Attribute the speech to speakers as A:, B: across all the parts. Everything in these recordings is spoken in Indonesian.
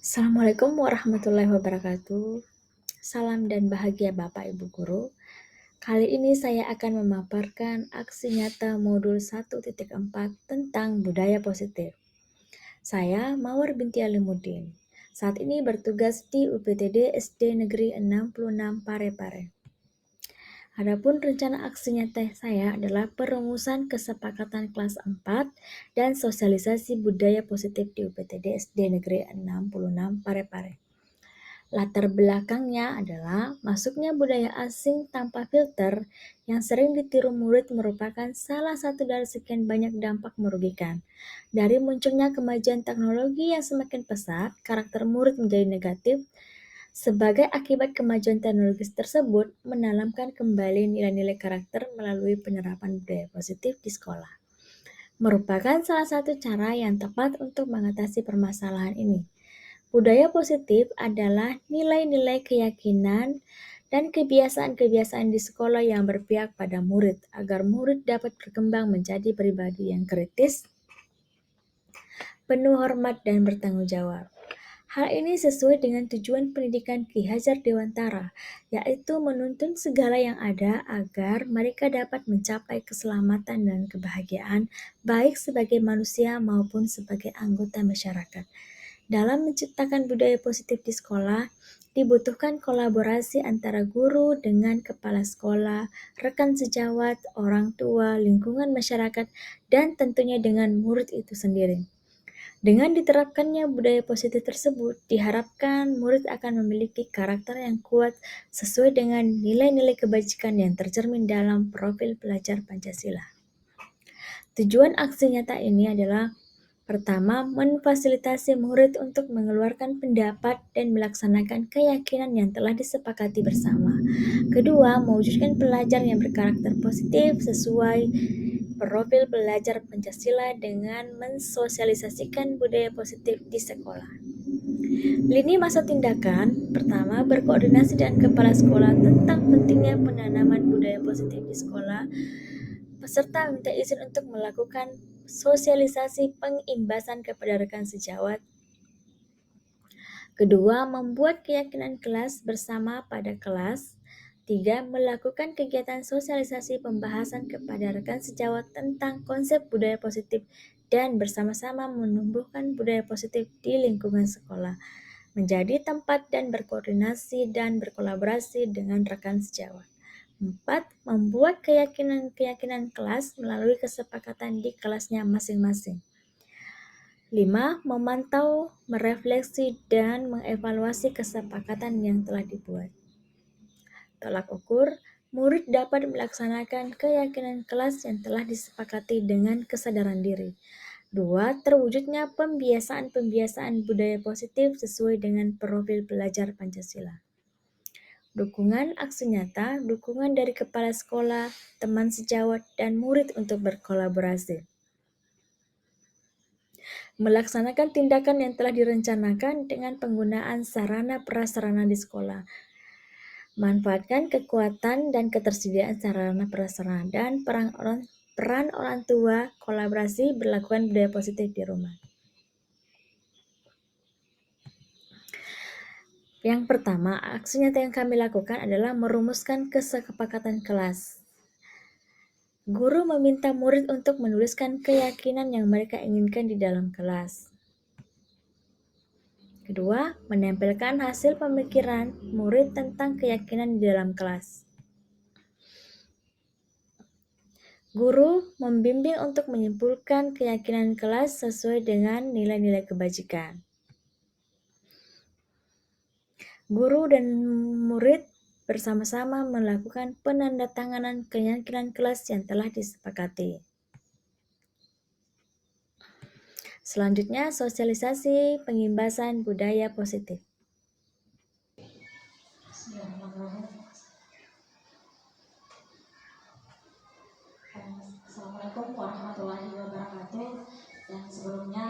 A: Assalamualaikum warahmatullahi wabarakatuh. Salam dan bahagia Bapak Ibu Guru. Kali ini saya akan memaparkan aksi nyata modul 1.4 tentang budaya positif. Saya Mawar binti Alimuddin. Saat ini bertugas di UPTD SD Negeri 66 Parepare. Adapun rencana aksi nyata saya adalah perumusan kesepakatan kelas 4 dan sosialisasi budaya positif di UPTD SD Negeri 66 Parepare. Latar belakangnya adalah masuknya budaya asing tanpa filter yang sering ditiru murid merupakan salah satu dari sekian banyak dampak merugikan. Dari munculnya kemajuan teknologi yang semakin pesat, karakter murid menjadi negatif. Sebagai akibat kemajuan teknologi tersebut, menanamkan kembali nilai-nilai karakter melalui penerapan budaya positif di sekolah. Merupakan salah satu cara yang tepat untuk mengatasi permasalahan ini. Budaya positif adalah nilai-nilai keyakinan dan kebiasaan-kebiasaan di sekolah yang berpihak pada murid agar murid dapat berkembang menjadi pribadi yang kritis, penuh hormat dan bertanggung jawab. Hal ini sesuai dengan tujuan pendidikan Ki Hajar Dewantara, yaitu menuntun segala yang ada agar mereka dapat mencapai keselamatan dan kebahagiaan baik sebagai manusia maupun sebagai anggota masyarakat. Dalam menciptakan budaya positif di sekolah, dibutuhkan kolaborasi antara guru dengan kepala sekolah, rekan sejawat, orang tua, lingkungan masyarakat, dan tentunya dengan murid itu sendiri. Dengan diterapkannya budaya positif tersebut, diharapkan murid akan memiliki karakter yang kuat sesuai dengan nilai-nilai kebajikan yang tercermin dalam profil pelajar Pancasila. Tujuan aksi nyata ini adalah pertama, memfasilitasi murid untuk mengeluarkan pendapat dan melaksanakan keyakinan yang telah disepakati bersama. Kedua, mewujudkan pelajar yang berkarakter positif sesuai profil pelajar Pancasila dengan mensosialisasikan budaya positif di sekolah. Lini masa tindakan, pertama, berkoordinasi dengan kepala sekolah tentang pentingnya penanaman budaya positif di sekolah. Peserta minta izin untuk melakukan sosialisasi pengimbasan kepada rekan sejawat. Kedua, membuat keyakinan kelas bersama pada kelas. Tiga, melakukan kegiatan sosialisasi pembahasan kepada rekan sejawat tentang konsep budaya positif dan bersama-sama menumbuhkan budaya positif di lingkungan sekolah, menjadi tempat dan berkoordinasi dan berkolaborasi dengan rekan sejawat. 4. Membuat keyakinan kelas melalui kesepakatan di kelasnya masing-masing. 5. Memantau, merefleksi, dan mengevaluasi kesepakatan yang telah dibuat. Tolak ukur, murid dapat melaksanakan keyakinan kelas yang telah disepakati dengan kesadaran diri. 2. Terwujudnya pembiasaan budaya positif sesuai dengan profil pelajar Pancasila. Dukungan aksi nyata, dukungan dari kepala sekolah, teman sejawat, dan murid untuk berkolaborasi. Melaksanakan tindakan yang telah direncanakan dengan penggunaan sarana prasarana di sekolah. Manfaatkan kekuatan dan ketersediaan sarana prasarana dan peran orang tua, kolaborasi, berlakukan budaya positif di rumah. Yang pertama, aksi nyata yang kami lakukan adalah merumuskan kesepakatan kelas. Guru meminta murid untuk menuliskan keyakinan yang mereka inginkan di dalam kelas. Kedua, menempelkan hasil pemikiran murid tentang keyakinan di dalam kelas. Guru membimbing untuk menyimpulkan keyakinan kelas sesuai dengan nilai-nilai kebajikan. Guru dan murid bersama-sama melakukan penandatanganan keyakinan kelas yang telah disepakati. Selanjutnya, sosialisasi pengimbasan budaya positif.
B: Assalamualaikum warahmatullahi wabarakatuh. Dan sebelumnya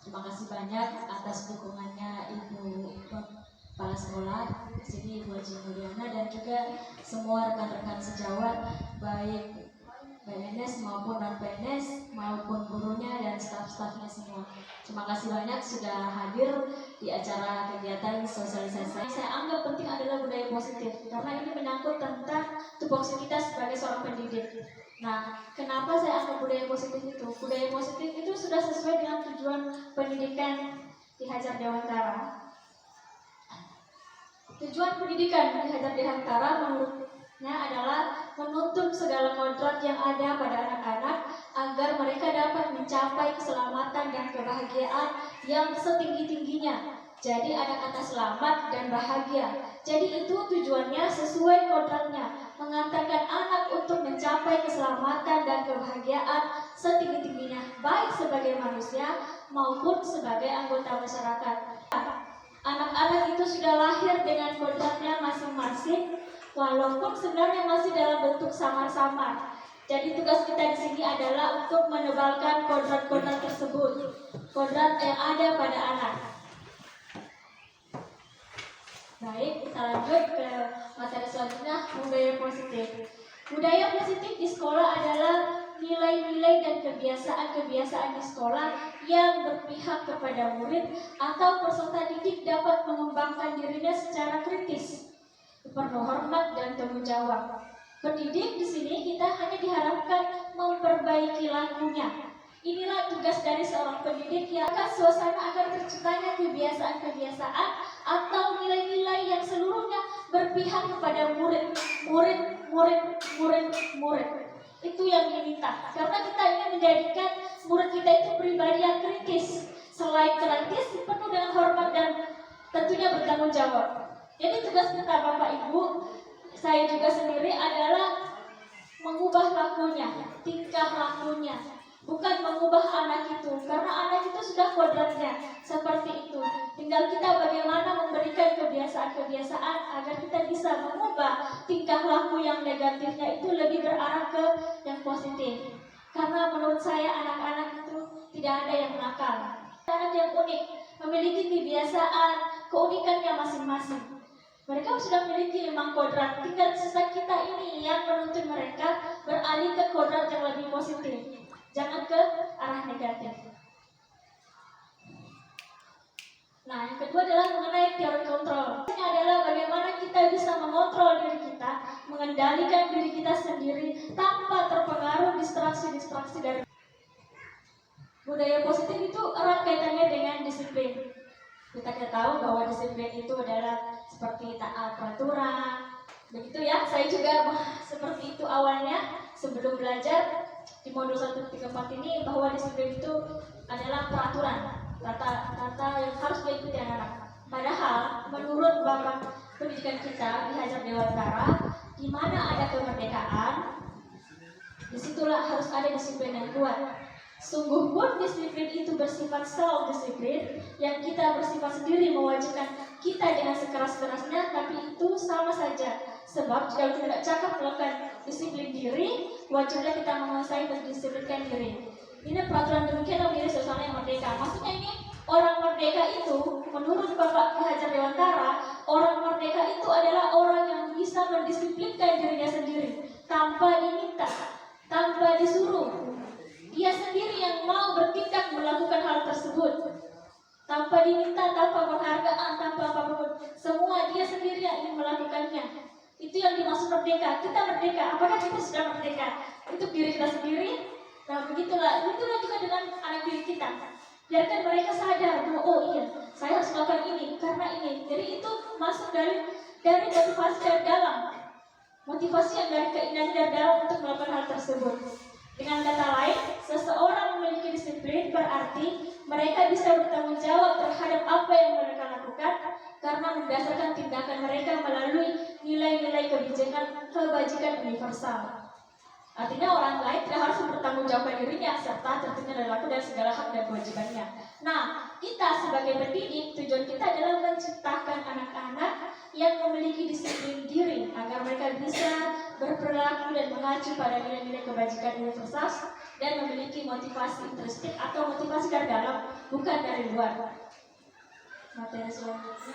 B: terima kasih banyak atas dukungannya Ibu Kepala Sekolah di sini Ibu Haji Mulyana dan juga semua rekan-rekan sejawat baik PNS maupun non-PNS maupun gurunya dan staf-stafnya semua. Terima kasih banyak sudah hadir di acara kegiatan sosialisasi. Saya anggap penting adalah budaya positif karena ini menyangkut tentang tupoksi kita sebagai seorang pendidik. Nah, kenapa saya anggap budaya positif itu? Budaya positif itu sudah sesuai dengan tujuan pendidikan Ki Hajar Dewantara. Tujuan pendidikan Ki Hajar Dewantara menurutnya adalah menuntun segala kodrat yang ada pada anak-anak agar mereka dapat mencapai keselamatan dan kebahagiaan yang setinggi-tingginya. Jadi ada kata selamat dan bahagia. Jadi itu tujuannya sesuai kodratnya, mengantarkan anak untuk mencapai keselamatan dan kebahagiaan setinggi-tingginya, baik sebagai manusia maupun sebagai anggota masyarakat. Anak-anak itu sudah lahir dengan kodratnya masing-masing, walaupun sebenarnya masih dalam bentuk samar-samar. Jadi tugas kita di sini adalah untuk menebalkan kodrat-kodrat tersebut, kodrat yang ada pada anak. Baik, kita lanjut ke materi selanjutnya, budaya positif. Budaya positif di sekolah adalah nilai-nilai dan kebiasaan-kebiasaan di sekolah yang berpihak kepada murid atau peserta didik dapat mengembangkan dirinya secara kritis, penuh hormat dan tanggung jawab. Pendidik di sini kita hanya diharapkan memperbaiki lakunya. Inilah tugas dari seorang pendidik, yang akan suasana agar terciptanya kebiasaan-kebiasaan atau nilai-nilai yang seluruhnya berpihak kepada murid. Itu yang diminta, karena kita ingin menjadikan murid kita itu pribadi yang kritis. Selain kritis, penuh dengan hormat dan tentunya bertanggung jawab. Jadi tugas kita Bapak Ibu, saya juga sendiri adalah mengubah lakunya, tingkah lakunya, bukan mengubah anak itu, karena anak itu sudah kodratnya seperti itu. Tinggal kita bagaimana memberikan kebiasaan-kebiasaan agar kita bisa mengubah tingkah laku yang negatifnya itu lebih berarah ke yang positif. Karena menurut saya anak-anak itu tidak ada yang nakal. Anak yang unik, memiliki kebiasaan, keunikannya masing-masing. Mereka sudah memiliki 5 kodrat, tinggal sisa kita ini yang menuntun mereka beralih ke kodrat yang lebih positif, jangan ke arah negatif. Nah, yang kedua adalah mengenai teori kontrol. Ini adalah bagaimana kita bisa mengontrol diri kita, mengendalikan diri kita sendiri tanpa terpengaruh distraksi-distraksi dari. Budaya positif itu erat kaitannya dengan disiplin. Kita tahu bahwa disiplin itu adalah seperti taat peraturan. Begitu ya, saya juga seperti itu awalnya sebelum belajar di modul 134 ini, bahwa disiplin itu adalah peraturan, tata yang harus diikuti anak-anak. Padahal menurut Bapak pendidikan kita di Hajar Dewantara, di mana ada kemerdekaan, disitulah harus ada disiplin yang kuat. Sungguh pun disiplin itu bersifat self-disiplin, yang kita bersifat sendiri mewajibkan kita dengan sekeras-kerasnya, tapi itu sama saja. Sebab jika kita tidak cakap melakukan disiplin diri, wajibnya kita menguasai mendisiplinkan diri. Ini peraturan demikian menjadi suasana yang merdeka. Maksudnya ini, orang merdeka itu, menurut Bapak Ki Hajar Dewantara, orang merdeka itu adalah orang yang bisa mendisiplinkan dirinya sendiri, tanpa diminta, tanpa disuruh. Dia sendiri yang mau bertindak melakukan hal tersebut, tanpa diminta, tanpa penghargaan, tanpa apapun. Semua dia sendiri yang ingin melakukannya. Itu yang dimaksud merdeka. Kita merdeka. Apakah kita sudah merdeka untuk diri kita sendiri? Nah, begitulah. Itulah juga dengan anak didik kita. Biarkan mereka sadar bahwa oh iya, saya harus melakukan ini karena ini. Jadi itu masuk dari motivasi dari dalam. Motivasi yang dari keinginan dari dalam untuk melakukan hal tersebut. Dengan kata lain, seseorang memiliki disiplin berarti mereka bisa bertanggung jawab terhadap apa yang mereka lakukan karena berdasarkan tindakan mereka melalui nilai-nilai kebajikan universal. Artinya orang lain tidak harus bertanggung jawab dirinya serta tentunya berlaku dan segala hak dan kewajibannya. Nah, kita sebagai pendidik, tujuan kita adalah menciptakan anak-anak yang memiliki disiplin diri agar mereka bisa berperilaku dan mengacu pada nilai-nilai kebajikan universal dan memiliki motivasi intrinsik atau motivasi dari dalam, bukan dari luar. Materi selanjutnya,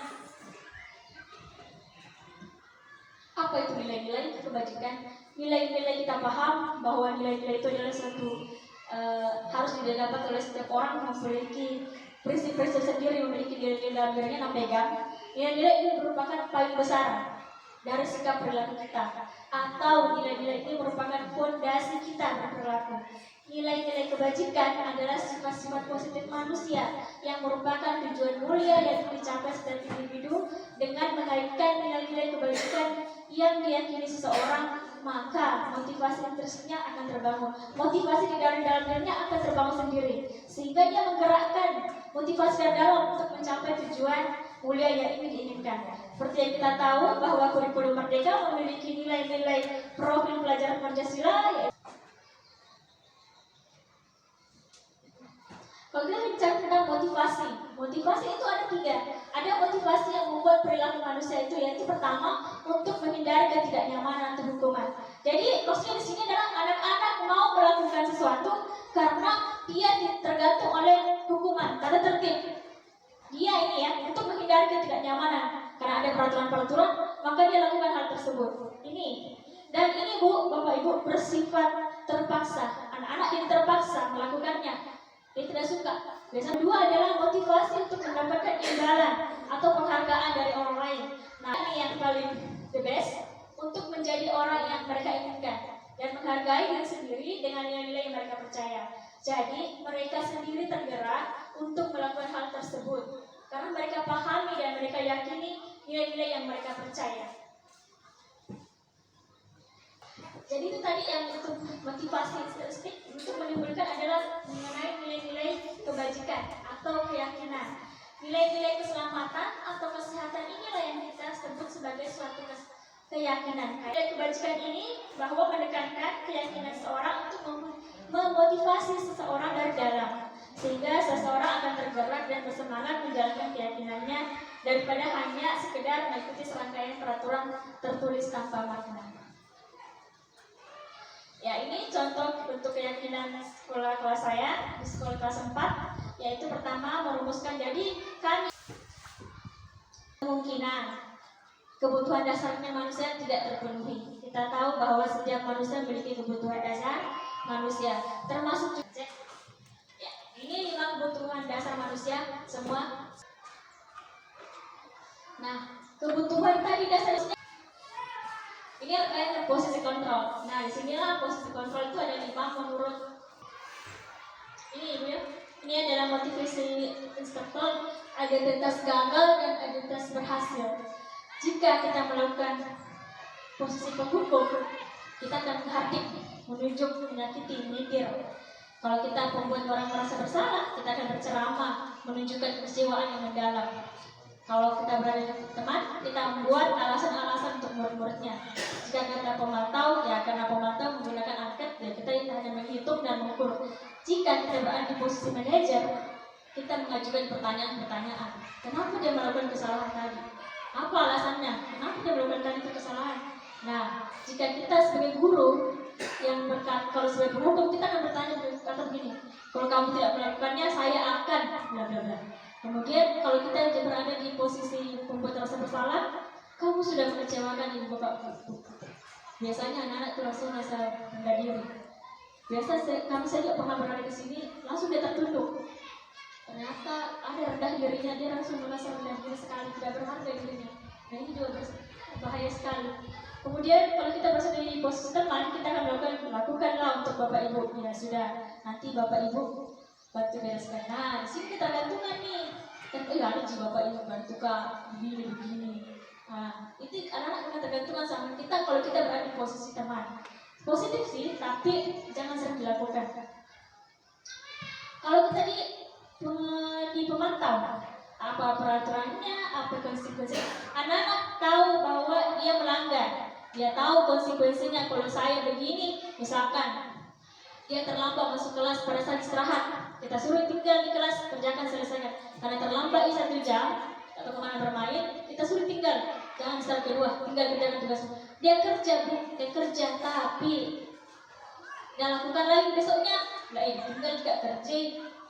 B: apa Apa itu nilai-nilai kebajikan? Nilai-nilai kita paham bahwa nilai-nilai itu adalah suatu harus didapat oleh setiap orang, memiliki prinsip-prinsip sendiri, memiliki nilai-nilai dalam dirinya yang pegang. Nilai-nilai ini merupakan paling besar dari sikap perilaku kita, atau nilai-nilai ini merupakan fondasi kita berperilaku. Nilai-nilai kebajikan adalah sifat-sifat positif manusia yang merupakan tujuan mulia yang dicapai setiap individu. Dengan mengaitkan nilai-nilai kebajikan yang diyakini seseorang, maka motivasi intrinsiknya akan terbangun. Motivasi di dalam dirinya akan terbangun sendiri, sehingga dia menggerakkan motivasi dari dalam untuk mencapai tujuan mulia yang ingin diinginkan. Seperti yang kita tahu bahwa kurikulum Merdeka memiliki nilai-nilai profil pelajaran Pancasila. Kalau kita bicara tentang motivasi itu ada 3. Ada motivasi yang membuat perilaku manusia itu, yaitu pertama, untuk menghindari ketidaknyamanan atau hukuman. Jadi maksudnya di sini adalah anak-anak mau melakukan sesuatu karena dia tergantung oleh hukuman, tanda tertib. Dia ini ya, untuk menghindari ketidaknyamanan karena ada peraturan-peraturan, maka dia lakukan hal tersebut. Ini dan ini Bu, Bapak Ibu, bersifat terpaksa. Anak-anak yang terpaksa melakukannya. Dia tidak suka. Biasanya 2 adalah motivasi untuk mendapatkan imbalan atau penghargaan dari orang lain. Nah, ini yang paling the best untuk menjadi orang yang mereka inginkan dan menghargai diri sendiri dengan nilai-nilai yang mereka percaya. Jadi, mereka sendiri tergerak untuk melakukan hal tersebut karena mereka pahami dan mereka yakini nilai-nilai yang mereka percaya. Jadi itu tadi yang untuk motivasi untuk menimbulkan adalah mengenai nilai-nilai kebajikan atau keyakinan. Nilai-nilai keselamatan atau kesehatan inilah yang kita sebut sebagai suatu keyakinan. Nilai kebajikan ini bahwa menekankan keyakinan seseorang untuk memotivasi seseorang dari dalam, sehingga seseorang akan tergerak dan bersemangat menjalankan keyakinannya daripada hanya sekedar mengikuti serangkaian peraturan tertulis tanpa makna. Ya, ini contoh bentuk keyakinan sekolah kelas saya di sekolah kelas 4, yaitu pertama merumuskan, jadi kami kemungkinan kebutuhan dasarnya manusia tidak terpenuhi. Kita tahu bahwa setiap manusia memiliki kebutuhan dasar manusia, termasuk juga ya, ini 5 kebutuhan dasar manusia semua. Nah, kebutuhan tadi dasarnya ini adalah posisi kontrol. Nah, disinilah posisi kontrol itu ada 5 menurut ini Ibu ya. Ini adalah motivasi instruktur, identitas gagal dan identitas berhasil. Jika kita melakukan posisi penghukum, kita akan menghardik, menunjuk, menyakiti, menyitir. Kalau kita membuat orang merasa bersalah, kita akan berceramah, menunjukkan kekecewaan yang mendalam. Kalau kita berada di teman, kita membuat alasan-alasan untuk murid-muridnya. Jika kita pemantau, ya karena pemantau menggunakan angket, ya kita hanya menghitung dan mengukur. Jika kita berada di posisi manajer, kita mengajukan pertanyaan-pertanyaan. Kenapa dia melakukan kesalahan tadi? Apa alasannya? Kenapa dia melakukan tadi itu kesalahan? Nah, jika kita sebagai guru yang berkata, kalau sebagai penghukum, kita akan bertanya kata begini, kalau kamu tidak melakukannya, saya akan bla bla bla. Kemudian kalau kita berada di posisi pembuat rasa bersalah, kamu sudah mengecewakan ibu bapak. Biasanya anak-anak itu langsung rasa rendah diri. Kami saja pernah berada di sini, langsung dia tertunduk. Ternyata ada rendah dirinya, dia langsung merasa rendah diri sekali, tidak berharga dirinya. Nah, ini juga bahaya sekali. Kemudian kalau kita berada di posisi teman, kita akan lakukanlah untuk bapak ibu. Ya sudah, nanti bapak ibu bantu bereskan. Nah, di sini kita gantungan nih. Kan ada sih bapak ibu bantu kak begini. Nah, itu anak-anak akan tergantungan sama kita kalau kita berada di posisi teman. Positif sih, tapi jangan sering dilakukan. Kalau kita di pemantau, apa peraturannya, apa konsekuensinya, anak-anak tahu bahwa dia melanggar. Dia tahu konsekuensinya. Kalau saya begini, misalkan dia terlambat masuk kelas pada saat istirahat, kita suruh tinggal di kelas, kerjakan, selesaikan. Karena terlambat 1 jam atau kemana bermain, kita suruh tinggal, jangan istirahat kedua, tinggal kerjakan tugas. Dia kerja, tapi dia lakukan lagi besoknya, tinggal juga kerja,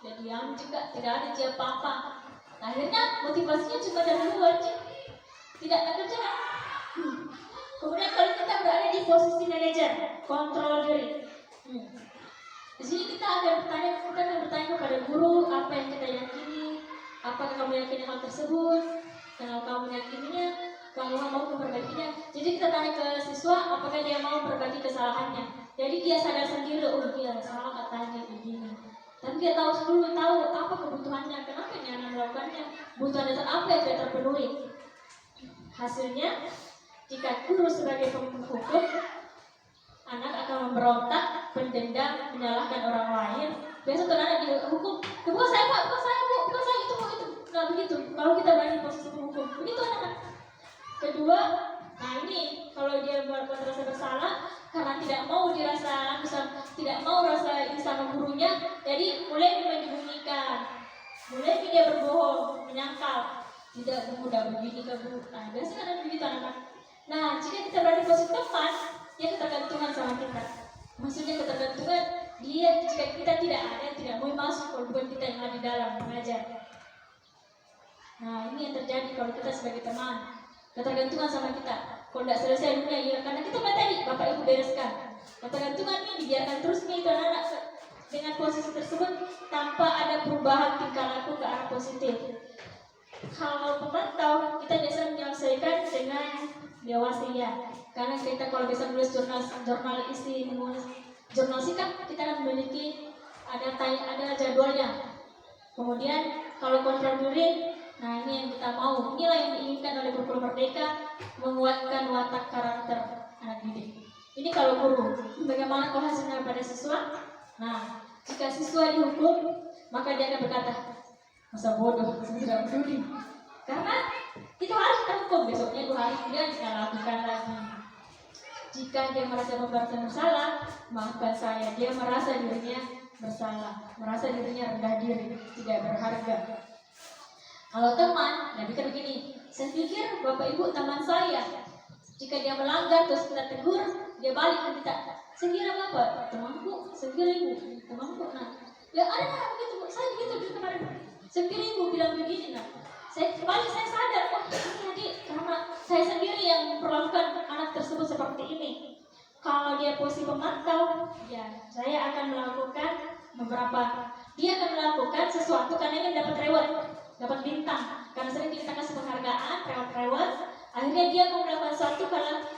B: dia diam juga, tidak ada apa-apa. Akhirnya motivasinya cuma dari luar, tidak ada kerjaan. Kemudian kalau kita berada di posisi manajer, kontrol diri. Di sini kita akan bertanya kepada guru apa yang kita yakini, apakah kamu yakini hal tersebut, kalau kamu yakininya, kamu mau memperbaikinya. Jadi kita tanya ke siswa apakah dia mau memperbaiki kesalahannya. Jadi dia sadar sendiri, oh dia salah katanya begini. Tapi dia tahu apa kebutuhannya, kenapa dia melakukannya, kebutuhan dasar apa yang tidak terpenuhi. Hasilnya, jika guru sebagai penghukum, anak akan memberontak, mendendam, menyalahkan orang lain. Biasa tuh anak dihukum, bukan saya pak, bukan saya bu, bukan saya itu. Nah begitu, kalau kita berada di posisi penghukum, begitu anak-anak. Kedua, nah ini kalau dia merasa bersalah karena tidak mau dirasa tidak mau rasa ini sama gurunya, jadi mulai menyembunyikan, mulai dia berbohong, menyangkal, tidak mudah begini ke guru. Nah biasanya ada begitu anak-anak. Nah jika kita berada di posisi teman, dia ketergantungan sama kita. Maksudnya ketergantungan dia jika kita tidak ada, tidak mau masuk kalau bukan kita yang ada di dalam mengajar. Nah ini yang terjadi kalau kita sebagai teman, ketergantungan sama kita. Kalau tidak selesai dunia, ya karena kita tadi Bapak Ibu bereskan. Ketergantungan ini dibiarkan terus nih anak-anak dengan posisi tersebut tanpa ada perubahan tingkah laku ke arah positif. Kalau pemantau kita biasa menyelesaikan dengan dewasia. Karena kita kalau bisa menulis jurnal isi menulis jurnal sikap, kita akan memiliki ada jadwalnya. Kemudian kalau kontrol diri, nah ini yang kita mau, inilah yang diinginkan oleh kurikulum merdeka, menguatkan watak karakter anak didik. Ini kalau guru, bagaimana kalau hasilnya pada siswa? Nah, jika siswa dihukum, maka dia akan berkata, masa bodoh, saya tidak peduli. Karena itu harus kita hukum, besoknya 2 hari kemudian kita lakukan lagi. Jika dia merasa bersalah, maafkan saya, dia merasa dirinya bersalah, merasa dirinya rendah diri, tidak berharga. Kalau teman, nah pikir begini, saya pikir Bapak Ibu teman saya, jika dia melanggar terus kita tegur, dia balik ke kita, saya kira Bapak, temanku, saya kira Ibu, temanku, nah, ya ada begitu, saya begitu di kemarin, saya kira Ibu bilang begini, nah, saya sadar, oh ini karena saya sendiri yang memperlakukan anak tersebut seperti ini. Kalau dia posisi pemantau, ya saya akan melakukan dia akan melakukan sesuatu karena ingin dapat reward, dapat bintang. Karena sering kita kasih penghargaan, reward, akhirnya dia mau melakukan sesuatu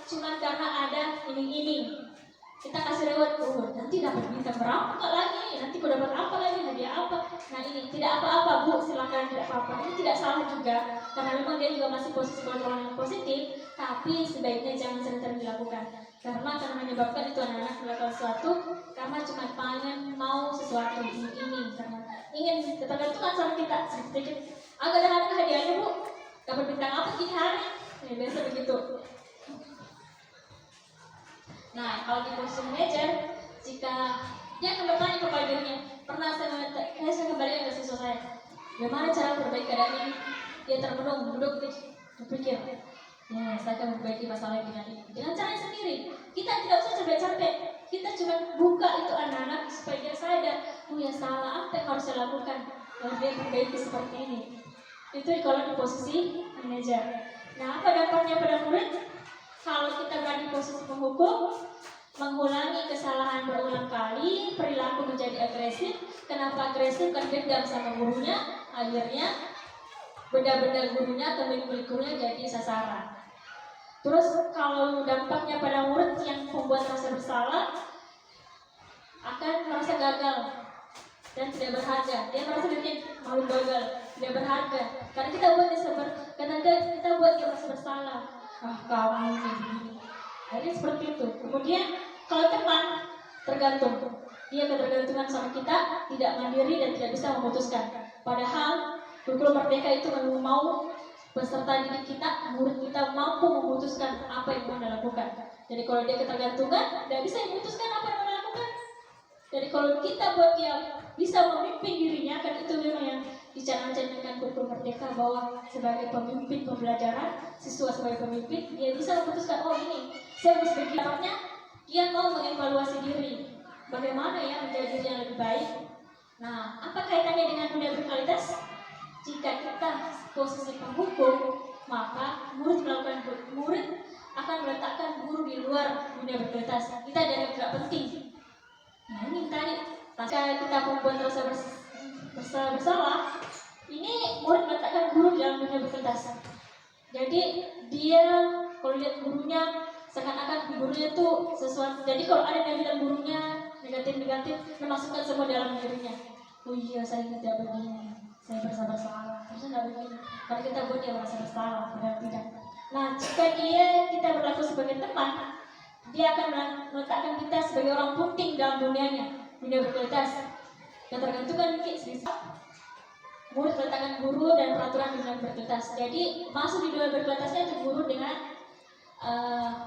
B: cuma karena ada iming-iming. Kita kasih reward, nanti dapat bintang berapa lagi, nanti kau dapat apa lagi, hadiah apa. Nah ini tidak apa-apa Bu, silakan, tidak apa-apa. Ini tidak salah juga, karena memang dia juga masih posisi kontrol yang positif, tapi sebaiknya jangan sering-sering dilakukan. Karena akan menyebabkan itu anak-anak melakukan sesuatu karena cuma pengen mau sesuatu ini karena ingin ketergantungan sama kita sedikit. Agak ada hadiahnya Bu, dapat bintang apa gini hari? Ya, biasa begitu. Nah, kalau di posisi manajer, jika dia akan bertanya kepada dirinya, pernah saya kembali ke siswa saya, bagaimana cara memperbaiki keadaan ini? Dia termenung, duduk berpikir, ya saya akan memperbaiki masalah ini dengan cara sendiri. Kita tidak usah capek-capek, kita cuma buka itu anak-anak supaya dia sadar, oh ya salah, apa yang harus saya lakukan? Lalu dia perbaiki seperti ini. Itu kalau di posisi manajer. Nah, apa dampaknya pada murid? Kalau kita berada di posisi penghukum, mengulangi kesalahan berulang kali, perilaku menjadi agresif. Kenapa agresif? Kan dendam sama gurunya, akhirnya benda-benda gurunya atau milik gurunya jadi sasaran. Terus kalau dampaknya pada murid yang membuat merasa bersalah, akan merasa gagal dan tidak berharga. Dia merasa dirinya malu gagal, tidak berharga. Karena kita buat dia merasa bersalah. Kamu begini. Jadi seperti itu. Kemudian kalau teman tergantung, dia ketergantungan sama kita, tidak mandiri dan tidak bisa memutuskan. Padahal kurikulum merdeka itu mau peserta didik kita, murid kita mampu memutuskan apa yang mau dilakukan. Jadi kalau dia ketergantungan, tidak bisa memutuskan apa yang mau dilakukan. Jadi kalau kita buat dia bisa memimpin dirinya, kan itu memang yang dicanangkan kurikulum merdeka bahwa sebagai pemimpin pembelajaran, siswa sebagai pemimpin, dia bisa memutuskan, oh ini, saya harus dapatnya, dia mau mengevaluasi diri. Bagaimana ya menjadi diri yang lebih baik? Nah, apa kaitannya dengan dunia berkualitas? Jika kita posisi penghukum, maka murid akan meletakkan luar dunia berkualitas, kita dianggap tidak penting. Nah ini tadi, pasca kita membuat rasa bersalah, ini murid meletakkan guru dalam dunia berkualitas. Jadi dia kalau lihat gurunya seakan-akan gurunya tuh sesuatu. Jadi kalau ada yang bilang gurunya negatif, memasukkan semua dalam dirinya. Oh iya, saya tidak begini, saya bersalah, harusnya tidak begini. Kalau kita buat dia merasa bersalah, padahal tidak. Nah, jika kita berlaku sebagai teman, dia akan meletakkan kita sebagai orang penting dalam dunianya, dunia berkualitas. Yang tergantungkan murid meletakkan guru dan peraturan dunia berkualitas. Jadi masuk di dunia berkualitasnya itu guru dengan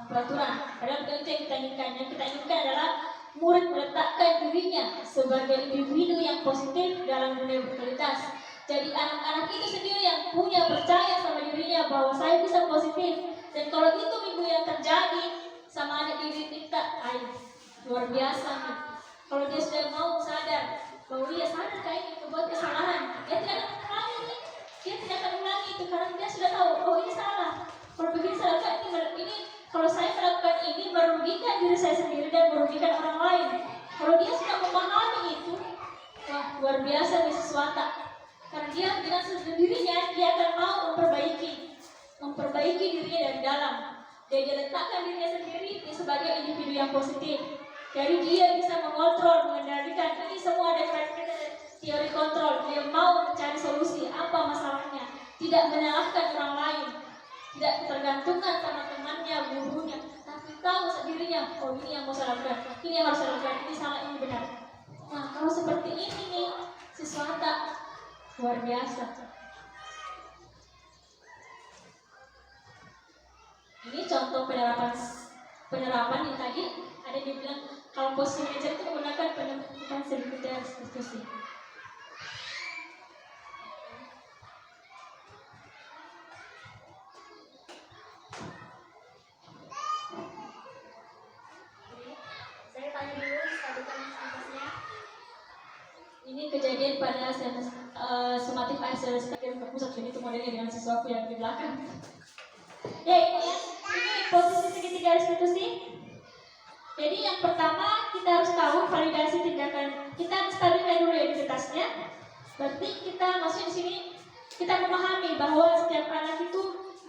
B: peraturan. Padahal itu yang kita inginkan. Yang kita inginkan adalah murid meletakkan dirinya sebagai individu yang positif dalam dunia berkualitas. Jadi anak-anak itu sendiri yang punya percaya sama dirinya bahwa saya bisa positif. Dan kalau itu minggu yang terjadi sama anak diri kita, luar biasa nih. Kalau dia sudah mau sadar bahwa dia sadar kayak buat kesalahan, dia tidak akan ulangi, dia tidak akan ulangi itu karena dia sudah tahu, oh ini salah. Kalau begini saya lakukan ini, kalau saya melakukan ini merugikan diri saya sendiri dan merugikan orang lain. Kalau dia sudah memahami itu, wah luar biasa nih sesuatu. Karena dia dengan sendirinya dia akan mau memperbaiki dirinya dari dalam. Dia letakkan dirinya sendiri sebagai individu yang positif. Jadi dia bisa mengontrol, mengendalikan. Ini semua ada teori kontrol. Dia mau mencari solusi apa masalahnya, tidak menyalahkan orang lain, tidak tergantungan sama temannya, gurunya, tapi tahu sendirinya, oh ini yang mau saya lakukan, ini yang harus saya lakukan, ini salah, ini benar. Nah kalau seperti ini nih, sesuatu luar biasa. Ini contoh penerapan yang tadi ada dibilang kalau posisi manajer itu menggunakan penempatan sedikit diskusi. Saya tanya dulu stabilan atasnya. Ini kejadian pada sumatif air semester yang pusat, jadi itu modelnya dengan sesuatu yang di belakang. Ya ini posisi segitiga restitusi. Jadi yang pertama kita harus tahu validasi tindakan. Kita stabilkan dulu identitasnya. Berarti kita masuk di sini, kita memahami bahwa setiap anak itu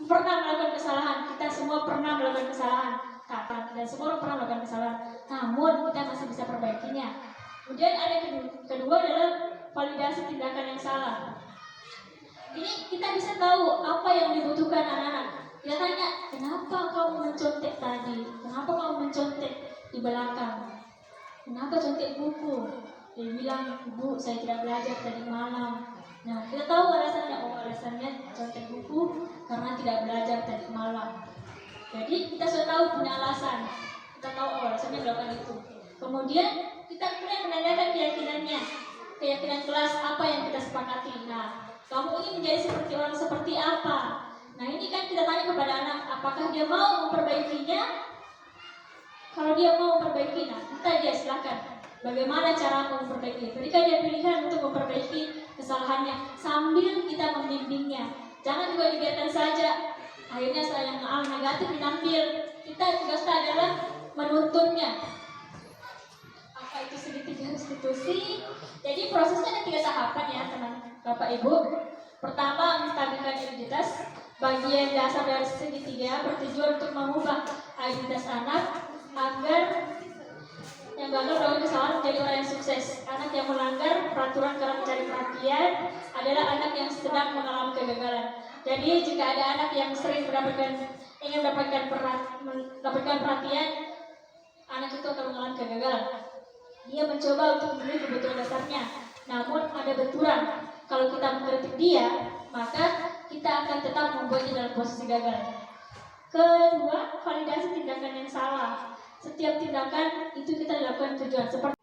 B: pernah melakukan kesalahan. Kita semua pernah melakukan kesalahan. Dan semua orang pernah melakukan kesalahan. Namun kita masih bisa perbaikinya. Kemudian ada kedua adalah validasi tindakan yang salah. Ini kita bisa tahu apa yang dibutuhkan anak-anak. Dia tanya, kenapa kamu mencontek tadi? Kenapa kamu mencontek di belakang? Kenapa contek buku? Dia bilang, Bu, saya tidak belajar tadi malam. Nah, kita tahu alasannya. Oh, alasannya contek buku karena tidak belajar tadi malam. Jadi kita sudah tahu punya alasan. Kita tahu alasannya melakukan itu. Kemudian kita kemudian menanyakan keyakinannya, keyakinan kelas apa yang kita sepakati. Nah, kamu ini menjadi seperti orang seperti apa? Nah ini kan kita tanya kepada anak, apakah dia mau memperbaikinya? Kalau dia mau memperbaiki, nah kita dia silakan. Bagaimana cara memperbaiki? Berikan dia pilihan untuk memperbaiki kesalahannya sambil kita membimbingnya. Jangan juga dibiarkan saja. Akhirnya saya yang negatif ditampil. Kita tugasnya adalah menuntunnya. Apa itu segitiga restitusi? Jadi prosesnya ada 3 tahapan ya teman Bapak Ibu. Pertama, menstabilkan identitas. Bagian dasar dari segitiga bertujuan untuk mengubah identitas anak agar yang gagal melakukan kesalahan menjadi orang yang sukses. Anak yang melanggar peraturan karena mencari perhatian adalah anak yang sedang mengalami kegagalan. Jadi jika ada anak yang sering ingin mendapatkan perhatian, anak itu akan mengalami kegagalan. Dia mencoba untuk memenuhi kebutuhan dasarnya, namun ada benturan. Kalau kita mengkritik dia, maka kita akan tetap membuatnya dalam posisi gagal. Kedua, validasi tindakan yang salah. Setiap tindakan itu kita lakukan tujuan seperti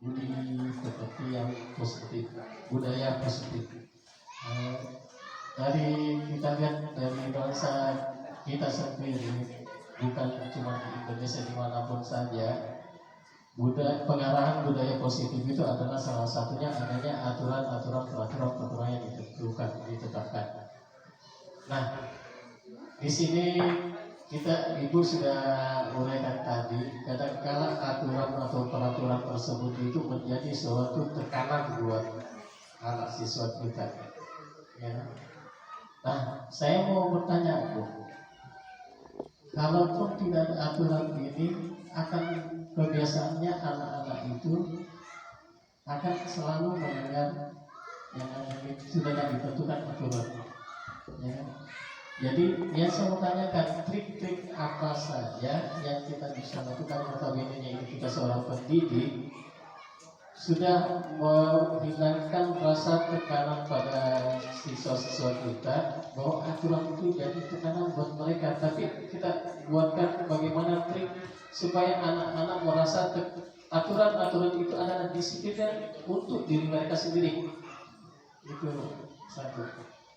C: yang positif, budaya positif. Dari kita lihat dari bangsa kita sendiri, bukan cuma di Indonesia, dimanapun saja, pengarahan budaya positif itu adalah salah satunya adanya peraturan yang ditetapkan. Nah, di sini Ibu sudah uraikan tadi, kadang-kala aturan atau peraturan tersebut itu menjadi suatu tekanan buat anak siswa kita. Ya. Nah, saya mau bertanya, Bu, kalaupun tidak ada aturan ini, akan kebiasaannya anak-anak itu akan selalu mendengar yang sudah ditentukan aturan. Ya. Jadi yang saya mau tanyakan, trik-trik apa saja yang kita bisa lakukan notabene ini kita seorang pendidik sudah menghilangkan rasa tekanan pada siswa-siswa kita bahwa aturan itu jadi tekanan buat mereka, tapi kita buatkan bagaimana trik supaya anak-anak merasa aturan-aturan itu adalah disiplin untuk diri mereka sendiri. Itu satu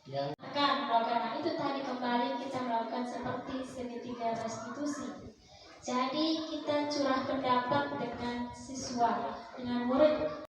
C: yang
B: Akan melakukan hal itu tadi kembali kita melakukan seperti segitiga restitusi. Jadi kita curah pendapat dengan siswa, dengan murid